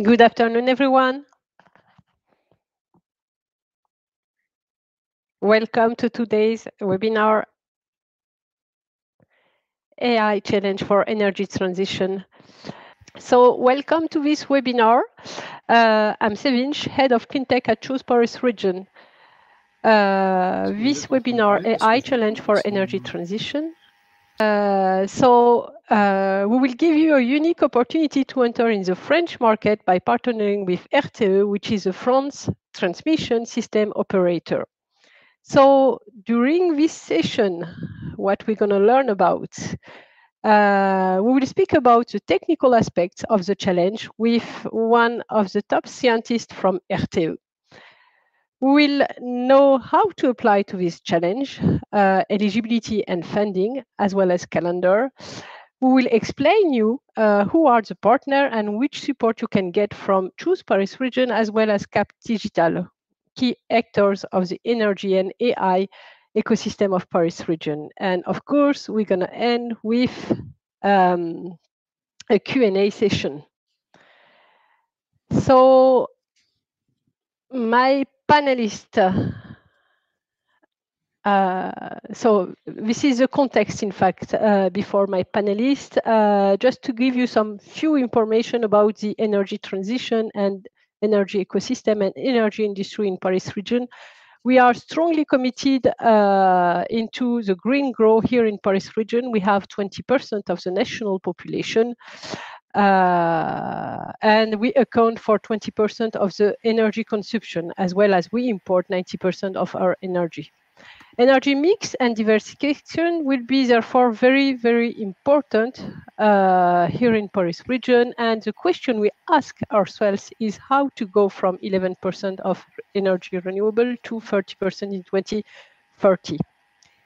Good afternoon, everyone. Welcome to today's webinar, AI Challenge for Energy Transition. So welcome to this webinar. I'm Sevinç, Head of Cleantech at Choose Paris Region. This webinar, AI Challenge for Energy Transition. We will give you a unique opportunity to enter in the French market by partnering with RTE, which is a France transmission system operator. So during this session, what we're going to learn about, we will speak about the technical aspects of the challenge with one of the top scientists from RTE. We will know how to apply to this challenge, eligibility and funding, as well as calendar. We will explain you who are the partner and which support you can get from Choose Paris Region, as well as Cap Digital, key actors of the energy and AI ecosystem of Paris Region. And of course, we're going to end with a Q&A session. So my panelist, so this is the context, in fact, before my panelist, just to give you some few information about the energy transition and energy ecosystem and energy industry in Paris region. We are strongly committed into the green growth here in Paris region. We have 20% of the national population, and we account for 20% of the energy consumption, as well as we import 90% of our energy. Energy mix and diversification will be therefore very, very important here in Paris region. And the question we ask ourselves is how to go from 11% of energy renewable to 30% in 2030.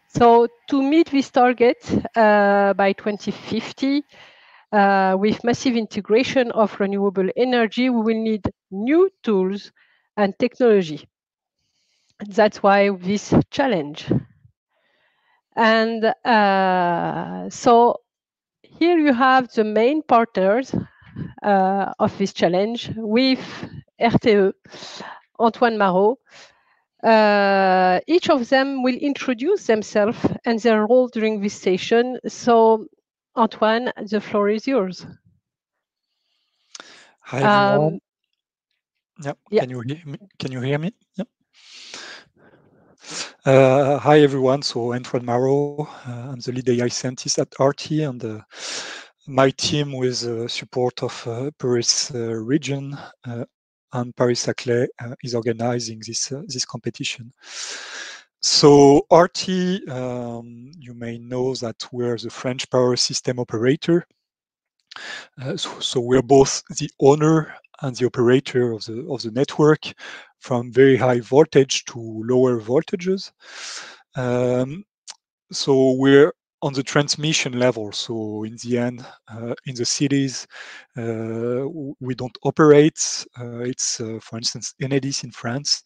So to meet this target by 2050, with massive integration of renewable energy, we will need new tools and technology. That's why this challenge. And so here you have the main partners of this challenge with RTE, Antoine Marot. Each of them will introduce themselves and their role during this session. So Antoine, the floor is yours. Hi, everyone. Yeah. Can you hear me? Yeah. Hi, everyone. So Antoine Marot, I'm the lead AI scientist at RTE, and my team with support of Paris region and Paris-Saclay is organizing this competition. So RTE, you may know that we're the French power system operator. So we're both the owner and the operator of the network, from very high voltage to lower voltages. So we're on the transmission level. So in the end, in the cities, we don't operate. It's, for instance, Enedis in France.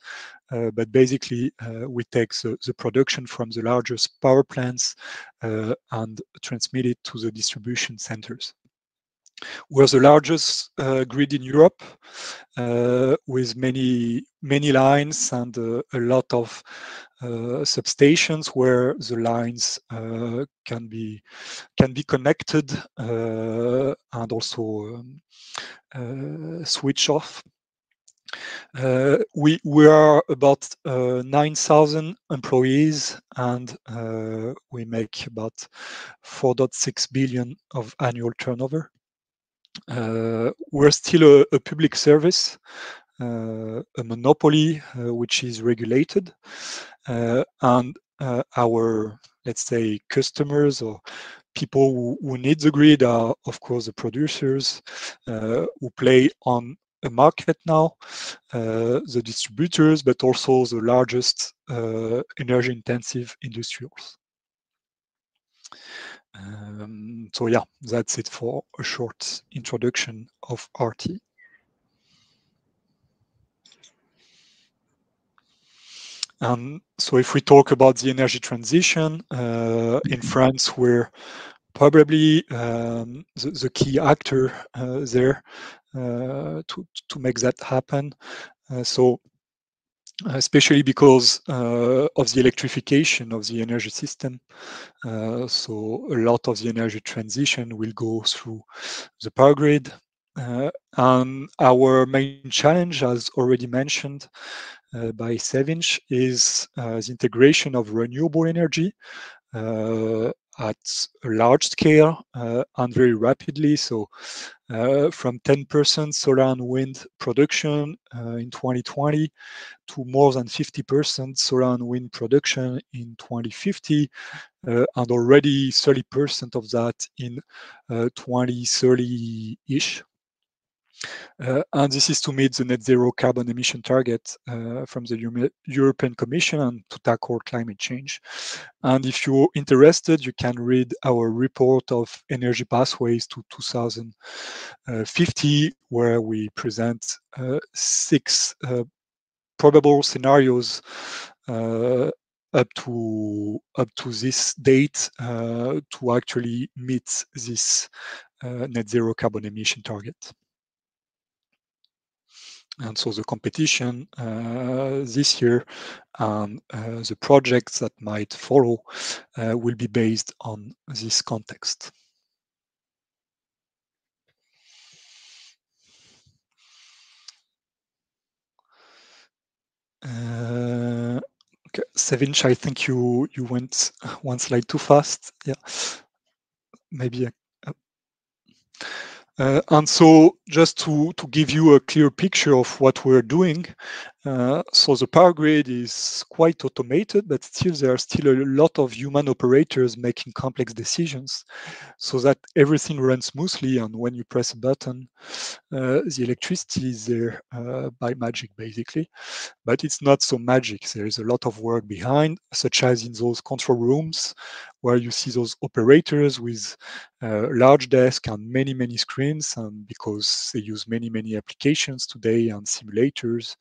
But basically, we take the production from the largest power plants and transmit it to the distribution centers. We're the largest grid in Europe, with many lines and a lot of substations where the lines can be connected and also switch off. We are about 9,000 employees, and we make about 4.6 billion of annual turnover. We're still a public service, a monopoly which is regulated, and our, let's say, customers or people who need the grid are, of course, the producers who play on a market now, the distributors, but also the largest energy-intensive industrials. So yeah, that's it for a short introduction of RTE. So if we talk about the energy transition, in France, we're probably the key actor there to make that happen. So especially because of the electrification of the energy system. So a lot of the energy transition will go through the power grid. And our main challenge, as already mentioned by Sevinç, is the integration of renewable energy at a large scale and very rapidly. So from 10% solar and wind production in 2020 to more than 50% solar and wind production in 2050, and already 30% of that in 2030-ish. And this is to meet the net zero carbon emission target from the European Commission and to tackle climate change. And if you're interested, you can read our report of energy pathways to 2050, where we present 6 probable scenarios up to this date to actually meet this net zero carbon emission target. And so the competition this year and the projects that might follow will be based on this context. Okay, Sevinç, I think you went one slide too fast. Yeah, maybe. And so just to give you a clear picture of what we're doing, so the power grid is quite automated, but still there are still a lot of human operators making complex decisions so that everything runs smoothly. And when you press a button, the electricity is there by magic, basically. But it's not so magic. There is a lot of work behind, such as in those control rooms where you see those operators with large desks and many screens, and because they use many applications today and simulators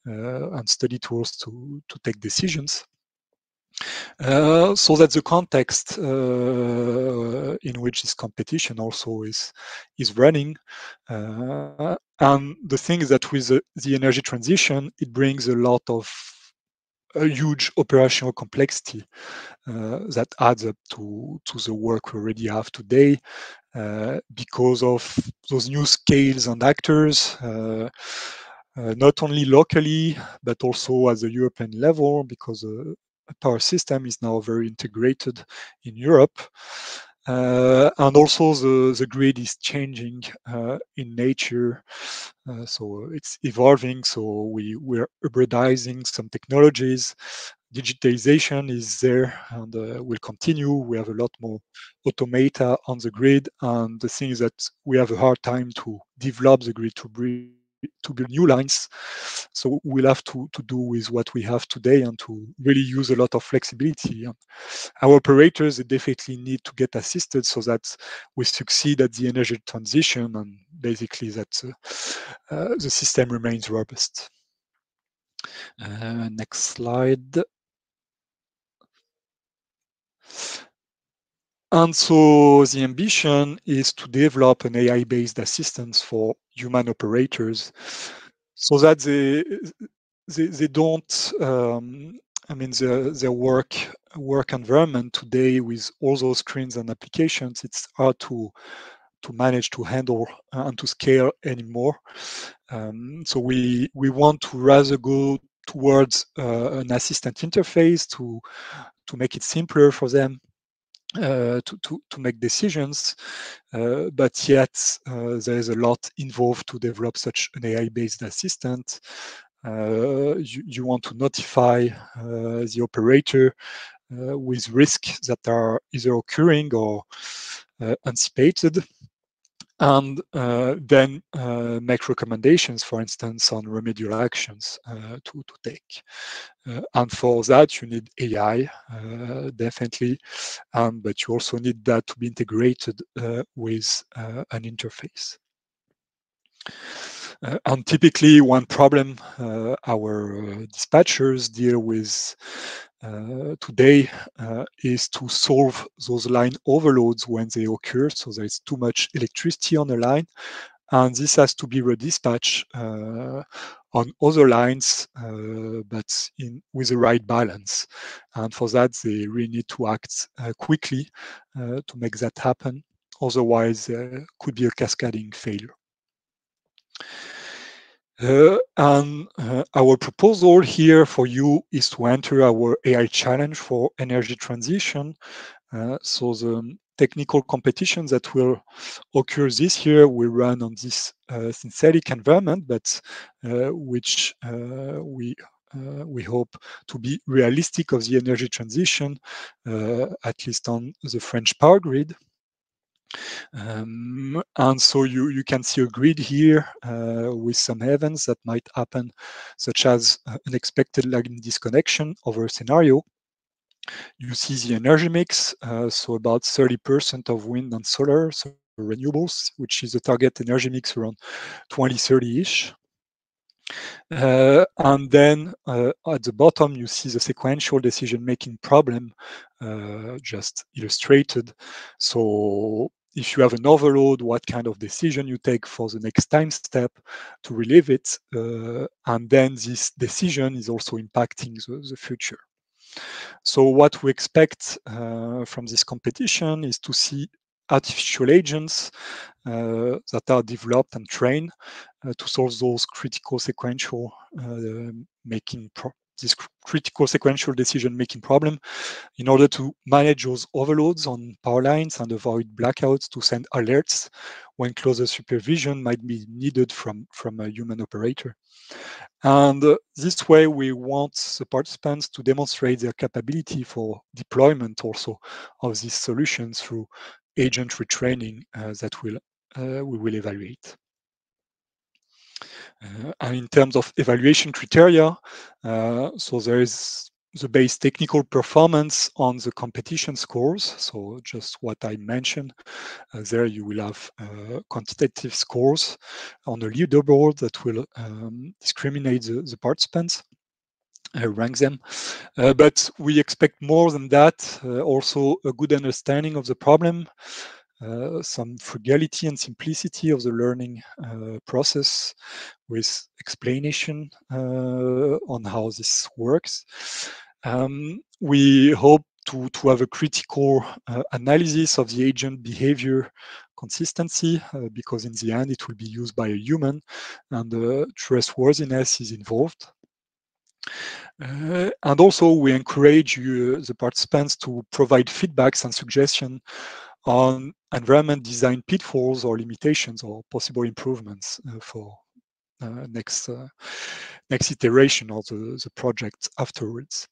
and study tools to take decisions. So that's the context in which this competition also is running. And the thing is that with the energy transition, it brings a huge operational complexity that adds up to the work we already have today because of those new scales and actors, not only locally, but also at the European level, because the power system is now very integrated in Europe. And also the grid is changing in nature. So it's evolving. So we're hybridizing some technologies. Digitalization is there and will continue. We have a lot more automata on the grid. And the thing is that we have a hard time to develop the grid to build new lines. So we'll have to do with what we have today and to really use a lot of flexibility. Our operators, they definitely need to get assisted so that we succeed at the energy transition and basically that the system remains robust. Next slide. And so the ambition is to develop an AI-based assistance for human operators so that they don't, I mean, their work environment today with all those screens and applications, it's hard to manage to handle and to scale anymore. So we want to rather go towards an assistant interface to make it simpler for them to make decisions, but yet there is a lot involved to develop such an AI-based assistant. You want to notify the operator with risks that are either occurring or anticipated, and then make recommendations, for instance, on remedial actions to take. And for that, you need AI, definitely, but you also need that to be integrated with an interface. And typically, one problem our dispatchers deal with today is to solve those line overloads when they occur. So there is too much electricity on the line, and this has to be redispatched on other lines, but with the right balance. And for that, they really need to act quickly to make that happen. Otherwise, there could be a cascading failure. Our proposal here for you is to enter our AI challenge for energy transition. So the technical competitions that will occur this year will run on this synthetic environment, but which we hope to be realistic of the energy transition, at least on the French power grid. And so you can see a grid here with some events that might happen, such as unexpected lagging disconnection over a scenario. You see the energy mix, so about 30% of wind and solar, so renewables, which is a target energy mix around 2030-ish. And then at the bottom, you see the sequential decision-making problem just illustrated. So if you have an overload, what kind of decision you take for the next time step to relieve it, and then this decision is also impacting the future. So what we expect from this competition is to see artificial agents that are developed and trained to solve those critical sequential this critical sequential decision-making problem in order to manage those overloads on power lines and avoid blackouts to send alerts when closer supervision might be needed from a human operator. And this way, we want the participants to demonstrate their capability for deployment also of these solutions through agent retraining that we will evaluate. And in terms of evaluation criteria, so there is the base technical performance on the competition scores. So just what I mentioned, there you will have quantitative scores on the leaderboard that will discriminate the participants, rank them. But we expect more than that, also a good understanding of the problem, some frugality and simplicity of the learning process with explanation on how this works. We hope to have a critical analysis of the agent behavior consistency, because in the end it will be used by a human and trustworthiness is involved. And also we encourage the participants to provide feedbacks and suggestions on environment design pitfalls or limitations or possible improvements for next iteration of the project afterwards.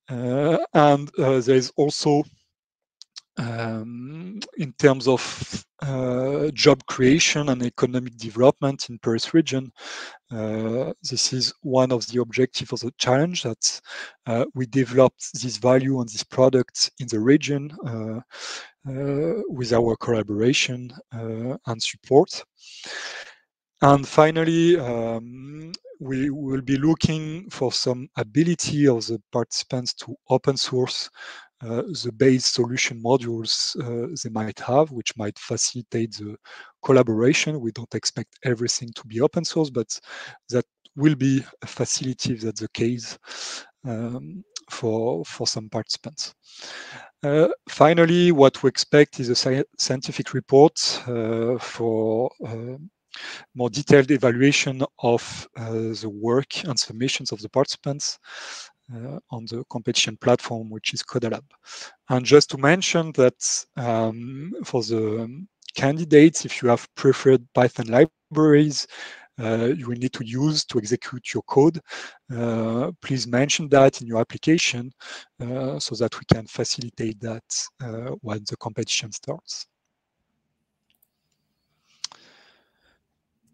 And there's also, in terms of job creation and economic development in Paris region, this is one of the objectives of the challenge, that we developed this value and this product in the region with our collaboration and support. And finally, we will be looking for some ability of the participants to open source the base solution modules they might have, which might facilitate the collaboration. We don't expect everything to be open source, but that will be a facility if that's the case for some participants. Finally, what we expect is a scientific report for more detailed evaluation of the work and submissions of the participants on the competition platform, which is Codalab. And just to mention that for the candidates, if you have preferred Python libraries you will need to use to execute your code, please mention that in your application so that we can facilitate that when the competition starts.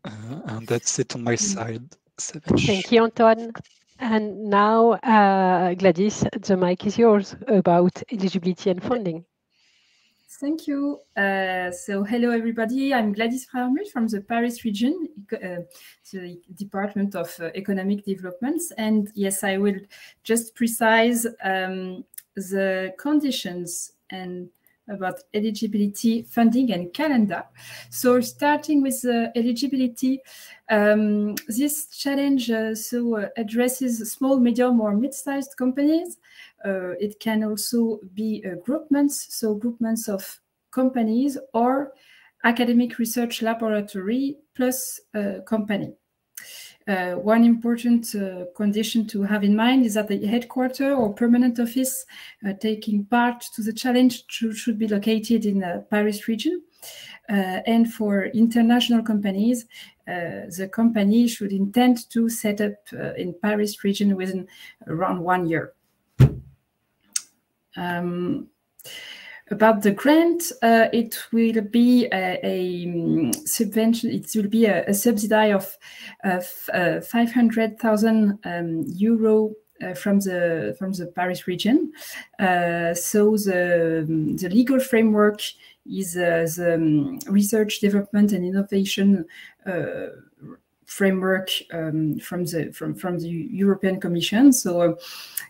And that's it on my side. Sevinç. Thank you, Antoine. And now, Gladys, the mic is yours about eligibility and funding. Thank you. So hello, everybody. I'm Gladys Fraermuth from the Paris region, the Department of Economic Development. And yes, I will just precise the conditions and about eligibility, funding, and calendar. So starting with eligibility, this challenge addresses small, medium, or mid-sized companies. It can also be groupments, so groupments of companies or academic research laboratory plus company. One important condition to have in mind is that the headquarter or permanent office taking part to the challenge should be located in the Paris region. And for international companies, the company should intend to set up in Paris region within around 1 year. About the grant, it will be a subvention. It will be a subsidy of 500,000 euro from the Paris region. So the legal framework is the research, development, and innovation framework from the European Commission. So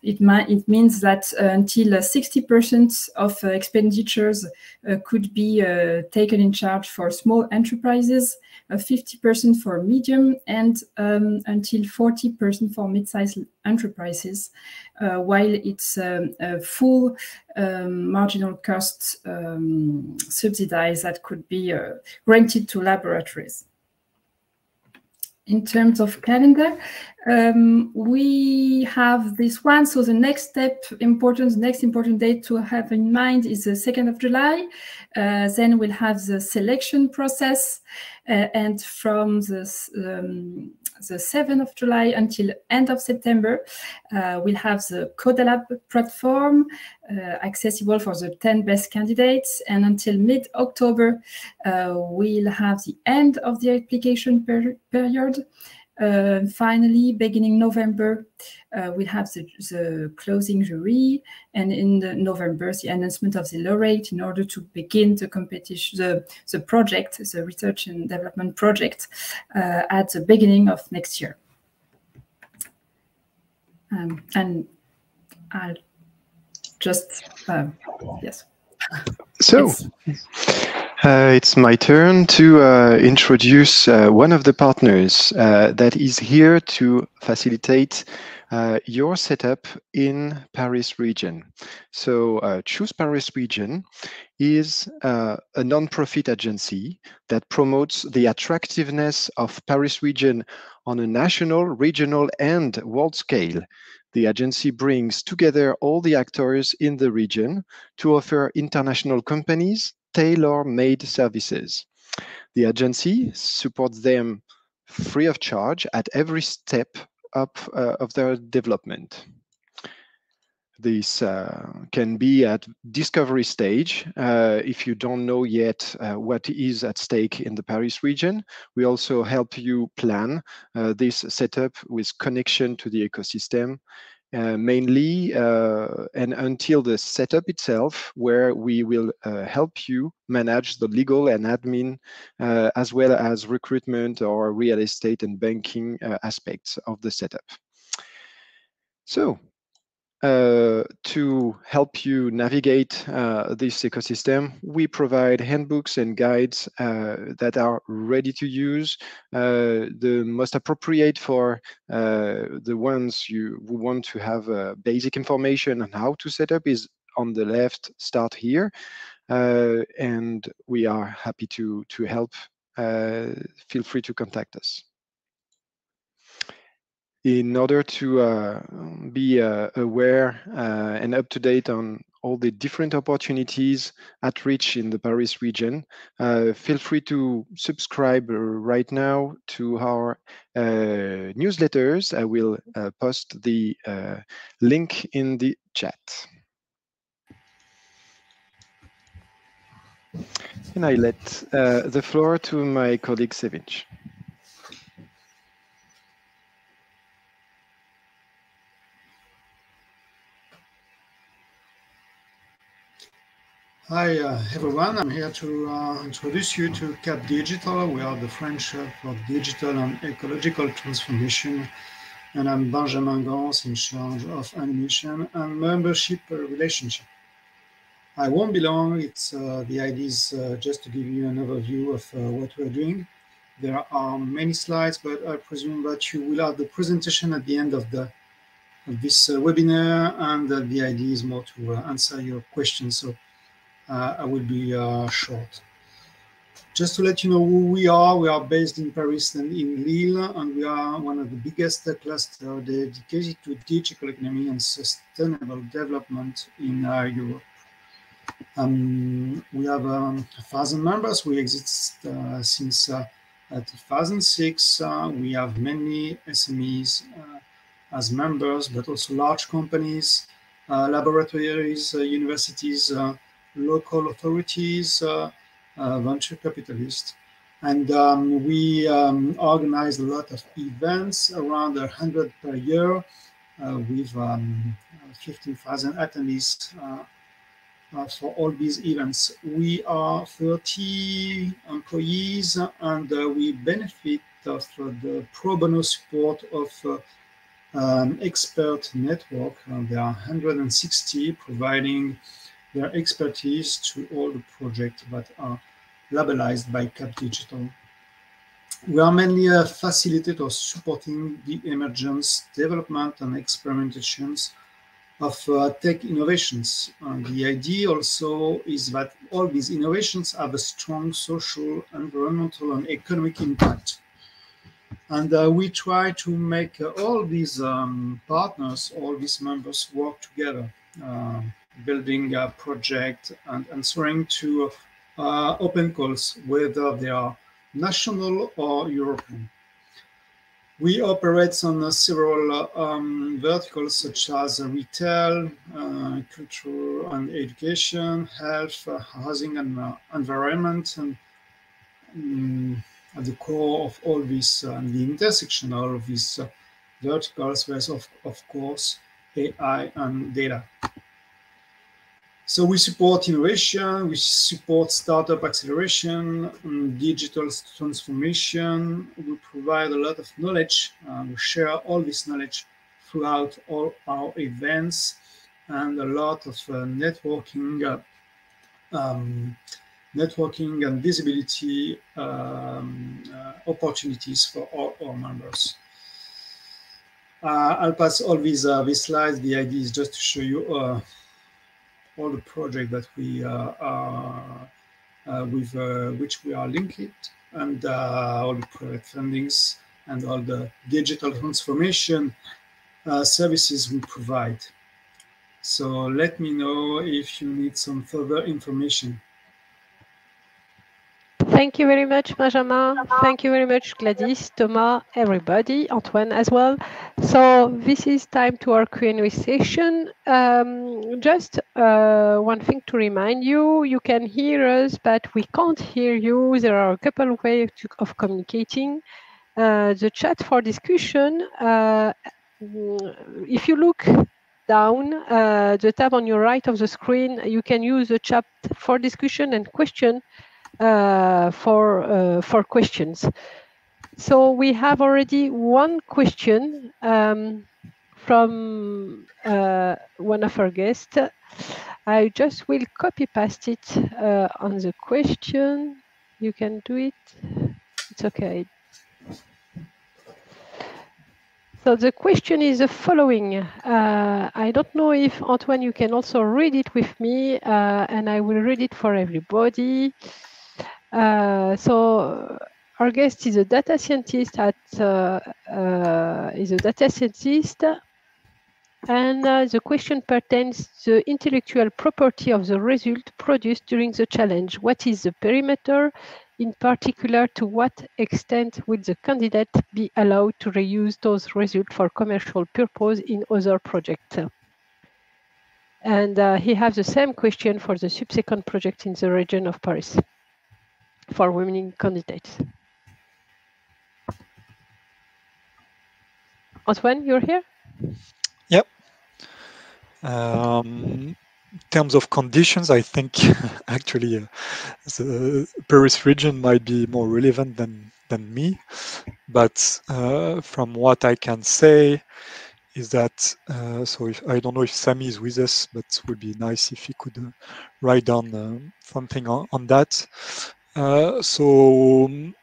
it means that until 60% of expenditures could be taken in charge for small enterprises, 50% for medium, and until 40% for mid-sized enterprises, while it's a full marginal cost subsidies that could be granted to laboratories. In terms of calendar, we have this one. So the next important date to have in mind is the 2nd of July. Then we'll have the selection process. And from the 7th of July until end of September, we'll have the CodaLab platform accessible for the 10 best candidates. And until mid-October, we'll have the end of the application period. Finally, beginning November, we have the closing jury, and in November, the announcement of the laureate in order to begin the competition, the project, the research and development project, at the beginning of next year. And I'll just, yes. So. It's my turn to introduce one of the partners that is here to facilitate your setup in Paris region. So Choose Paris Region is a non-profit agency that promotes the attractiveness of Paris region on a national, regional, and world scale. The agency brings together all the actors in the region to offer international companies tailor-made services. The agency supports them free of charge at every step up of their development. This can be at discovery stage. If you don't know yet what is at stake in the Paris region, we also help you plan this setup with connection to the ecosystem, mainly and until the setup itself, where we will help you manage the legal and admin, as well as recruitment or real estate and banking aspects of the setup. So, to help you navigate this ecosystem, we provide handbooks and guides that are ready to use, the most appropriate for the ones who want to have basic information on how to set up is on the left, start here, and we are happy to help. Feel free to contact us. In order to be aware and up to date on all the different opportunities at reach in the Paris region, feel free to subscribe right now to our newsletters. I will post the link in the chat. And I let the floor to my colleague Sevinç. Hi everyone, I'm here to introduce you to Cap Digital. We are the French hub for digital and ecological transformation, and I'm Benjamin Gans, in charge of animation and membership relationship. I won't be long. It's the idea is just to give you an overview of what we're doing. There are many slides, but I presume that you will have the presentation at the end of this webinar, and the idea is more to answer your questions. So I will be short. Just to let you know who we are based in Paris and in Lille, and we are one of the biggest clusters dedicated to digital economy and sustainable development in Europe. We have 1,000 members. We exist since 2006. We have many SMEs as members, but also large companies, laboratories, universities, local authorities, venture capitalists. And we organize a lot of events, around 100 per year, with 15,000 attendees for all these events. We are 30 employees, and we benefit of the pro bono support of expert network. There are 160 providing their expertise to all the projects that are labelized by Cap Digital. We are mainly a facilitator supporting the emergence, development, and experimentations of tech innovations. The idea also is that all these innovations have a strong social, environmental, and economic impact. And we try to make all these partners, all these members work together, building a project and answering to open calls, whether they are national or European. We operate on several verticals such as retail, culture and education, health, housing and environment, and at the core of all this, the intersection of all of these verticals, there's of course AI and data. So we support innovation, we support startup acceleration, digital transformation. We provide a lot of knowledge. We share all this knowledge throughout all our events, and a lot of networking and visibility opportunities for all our members. I'll pass all these slides. The idea is just to show you all the projects that we with which we are linked, and all the project fundings and all the digital transformation services we provide. So let me know if you need some further information. Thank you very much, Benjamin. Thank you very much, Gladys, Thomas, everybody, Antoine as well. So this is time to our Q&A session. Just one thing to remind you, you can hear us, but we can't hear you. There are a couple of ways of communicating. The chat for discussion, if you look down the tab on your right of the screen, you can use the chat for discussion and question for questions. So we have already one question from one of our guests. I just will copy paste it on the question. You can do it. It's okay. So the question is the following. I don't know if, Antoine, you can also read it with me, and I will read it for everybody. So our guest is a data scientist and the question pertains to the intellectual property of the result produced during the challenge. What is the perimeter? In particular, to what extent will the candidate be allowed to reuse those results for commercial purpose in other projects? And he has the same question for the subsequent project in the region of Paris for women candidates. Antoine, you're here? Yep. terms of conditions, I think actually the Paris region might be more relevant than me. But from what I can say is that, so if, I don't know if Samy is with us, but it would be nice if he could write down something on that. So in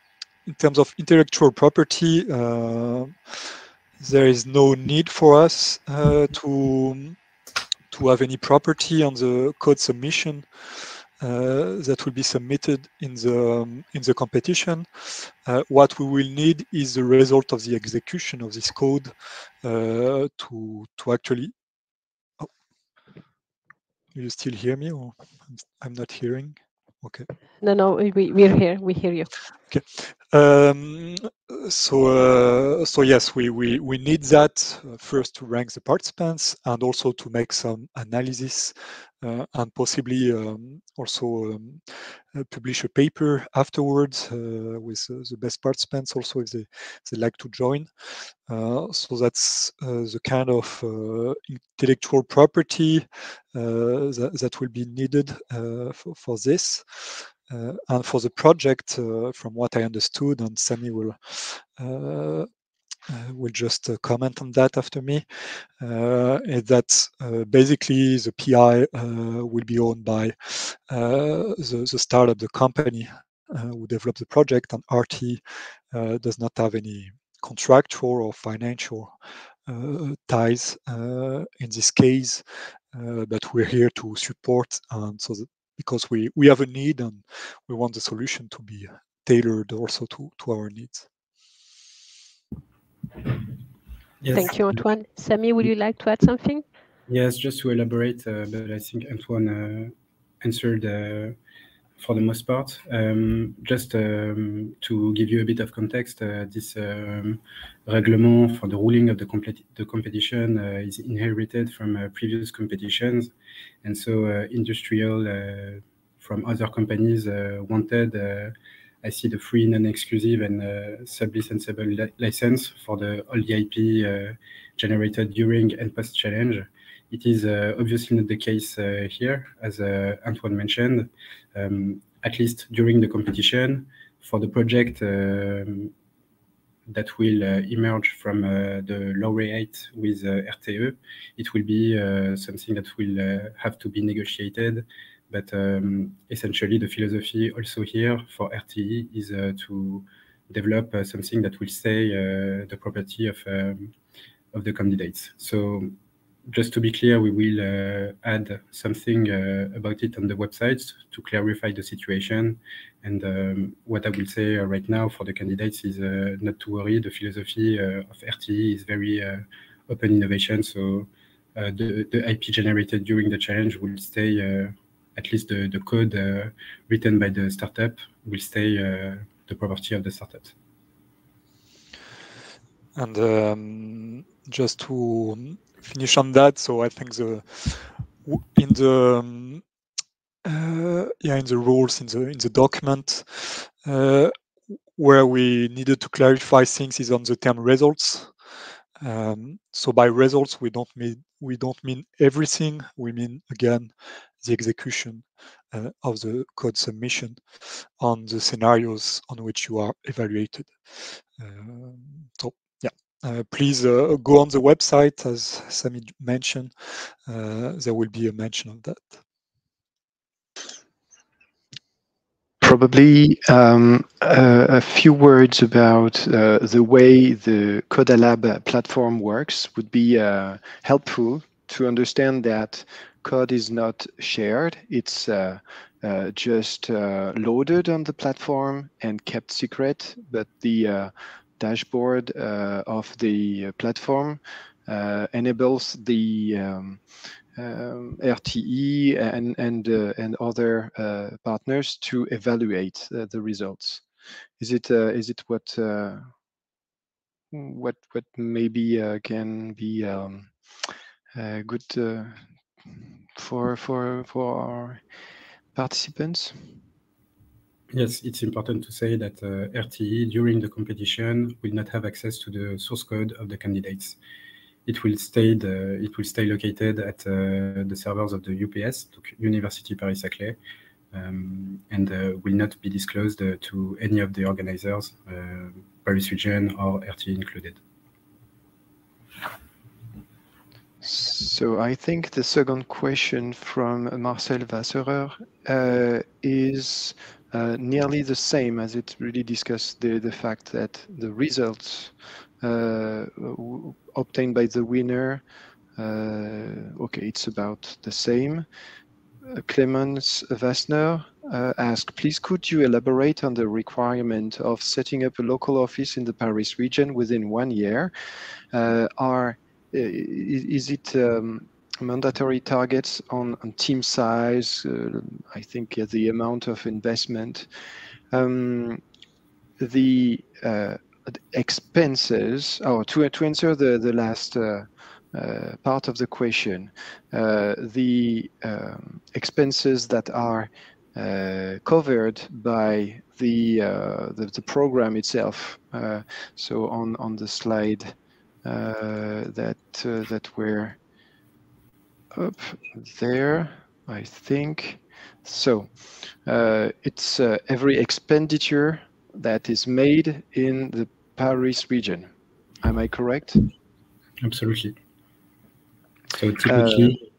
terms of intellectual property, there is no need for us to have any property on the code submission that will be submitted in the competition. What we will need is the result of the execution of this code to actually. Oh, do you still hear me, or I'm not hearing? Okay. No, we're here. We hear you. Okay. So yes, we need that first to rank the participants and also to make some analysis and possibly also publish a paper afterwards with the best participants also if they like to join. So that's the kind of intellectual property that will be needed for this. And for the project, from what I understood, and Samy will just comment on that after me, is that basically the PI will be owned by the startup, the company who developed the project, and RTE does not have any contractual or financial ties in this case, but we're here to support, and so that because we have a need and we want the solution to be tailored also to our needs. Yes. Thank you, Antoine. Samy, would you like to add something? Yes, just to elaborate, but I think Antoine answered for the most part. Just to give you a bit of context, this règlement for the ruling of the competition is inherited from previous competitions. And so industrial from other companies wanted, I see, the free, non-exclusive and sub-licensable license for all the IP generated during and post-challenge. It is obviously not the case here, as Antoine mentioned, at least during the competition. For the project that will emerge from the laureate with RTE, it will be something that will have to be negotiated. But essentially, the philosophy also here for RTE is to develop something that will stay the property of the candidates. So just to be clear, we will add something about it on the website to clarify the situation. And what I will say right now for the candidates is not to worry. The philosophy of RTE is very open innovation. So the IP generated during the challenge will stay, at least the code written by the startup will stay the property of the startup. And just to finish on that, so I think in the rules in the document where we needed to clarify things is on the term results. So by results we don't mean everything. We mean again the execution of the code submission on the scenarios on which you are evaluated. So yeah, please go on the website, as Samy mentioned. There will be a mention of that. Probably a few words about the way the CodaLab platform works would be helpful to understand that code is not shared. It's just loaded on the platform and kept secret, but the dashboard of the platform enables the RTE and other partners to evaluate the results. Is it what maybe can be good for our participants? Yes, it's important to say that RTE during the competition will not have access to the source code of the candidates. it will stay located at the servers of the UPS, donc University Paris-Saclay, and will not be disclosed to any of the organizers, Paris Region or RTE included. So I think the second question from Marcel Vasserer is nearly the same, as it really discussed the fact that the results obtained by the winner, okay, it's about the same. Clemens Vassner asked, please could you elaborate on the requirement of setting up a local office in the Paris region within 1 year? Is it mandatory targets on team size? I think the amount of investment, the expenses. Oh, to answer the last part of the question, the expenses that are covered by the program itself. So on the slide. That were up there, I think. So it's every expenditure that is made in the Paris region. Am I correct? Absolutely. So typically,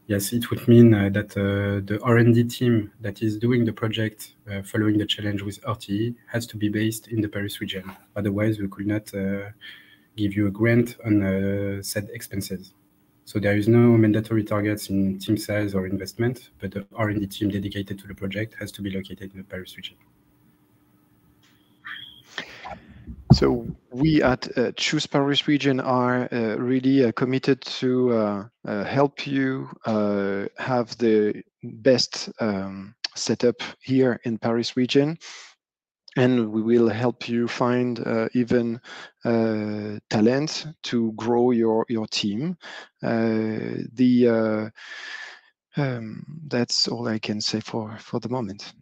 yes, it would mean that the R&D team that is doing the project following the challenge with RTE has to be based in the Paris region. Otherwise, we could not give you a grant on said expenses. So there is no mandatory targets in team size or investment, but the R&D team dedicated to the project has to be located in the Paris region. So we at Choose Paris Region are really committed to help you have the best setup here in Paris region. And we will help you find even talent to grow your team. That's all I can say for the moment.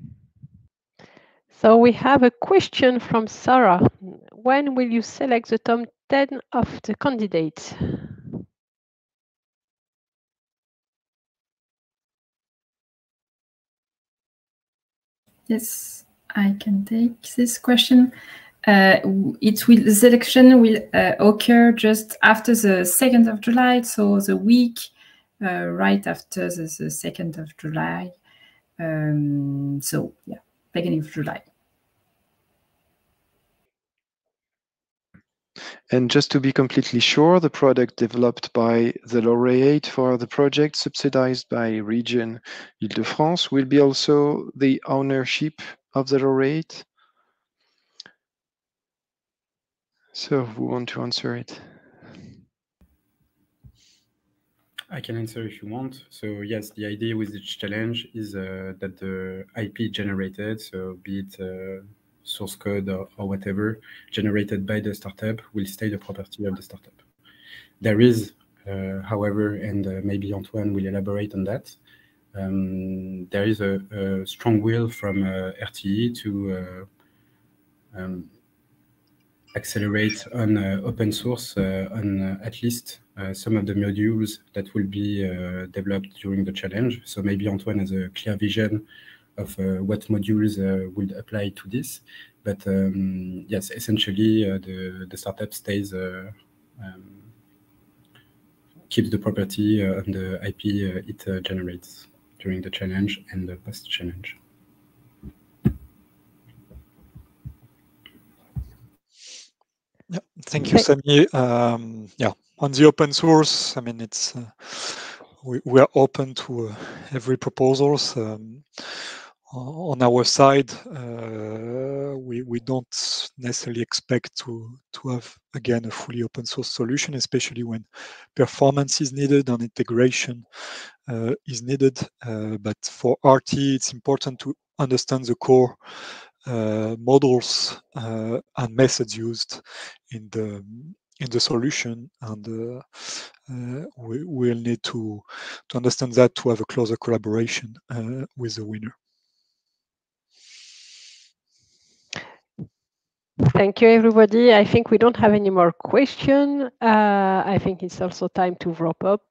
So we have a question from Sarah. When will you select the top 10 of the candidates? Yes, I can take this question. The selection will occur just after the 2nd of July, so the week right after the 2nd of July. So yeah, beginning of July. And just to be completely sure, the product developed by the laureate for the project subsidized by Region Île-de-France will be also the ownership of the laureate. So who want to answer it? I can answer if you want. So yes, the idea with this challenge is that the IP generated, so be it source code or whatever, generated by the startup will stay the property of the startup. There is, however, and maybe Antoine will elaborate on that, there is a strong will from RTE to accelerate on open source on at least some of the modules that will be developed during the challenge. So maybe Antoine has a clear vision of what modules would apply to this. But yes, essentially the startup stays, keeps the property on the IP it generates during the challenge and the post-challenge. Yeah, thank you, Samy. Yeah, on the open source, I mean, it's we are open to every proposals. On our side, we don't necessarily expect to have again a fully open source solution, especially when performance is needed and integration is needed. But for RTE, it's important to understand the core models and methods used in the solution, and we will need to understand that to have a closer collaboration with the winner. Thank you, everybody. I think we don't have any more questions. I think it's also time to wrap up.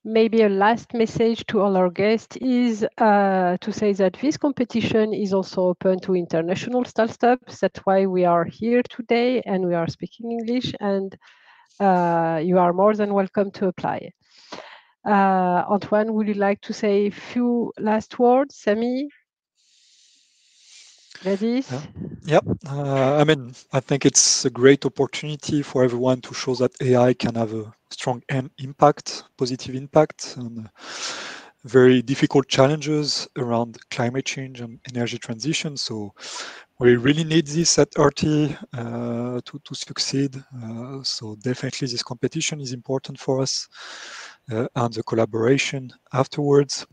Maybe a last message to all our guests is to say that this competition is also open to international startups. That's why we are here today and we are speaking English, and you are more than welcome to apply. Antoine, would you like to say a few last words? Samy? Gladys? Yeah, I mean, I think it's a great opportunity for everyone to show that AI can have a strong impact, positive impact, on very difficult challenges around climate change and energy transition. So we really need this at RTE to succeed. So definitely this competition is important for us, and the collaboration afterwards.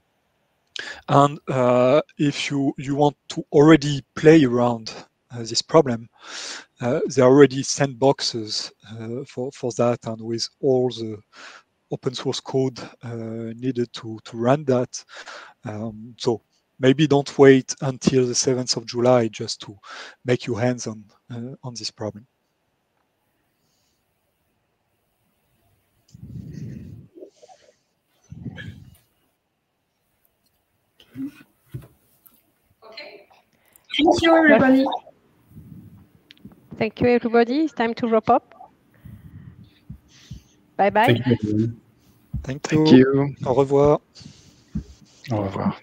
And if you want to already play around this problem, there are already sandboxes for that, and with all the open source code needed to run that. So maybe don't wait until the 7th of July just to make your hands on this problem. Okay. Thank you, everybody. Thank you, everybody. It's time to wrap up. Bye-bye. Thank you. Thank you. Au revoir. Au revoir.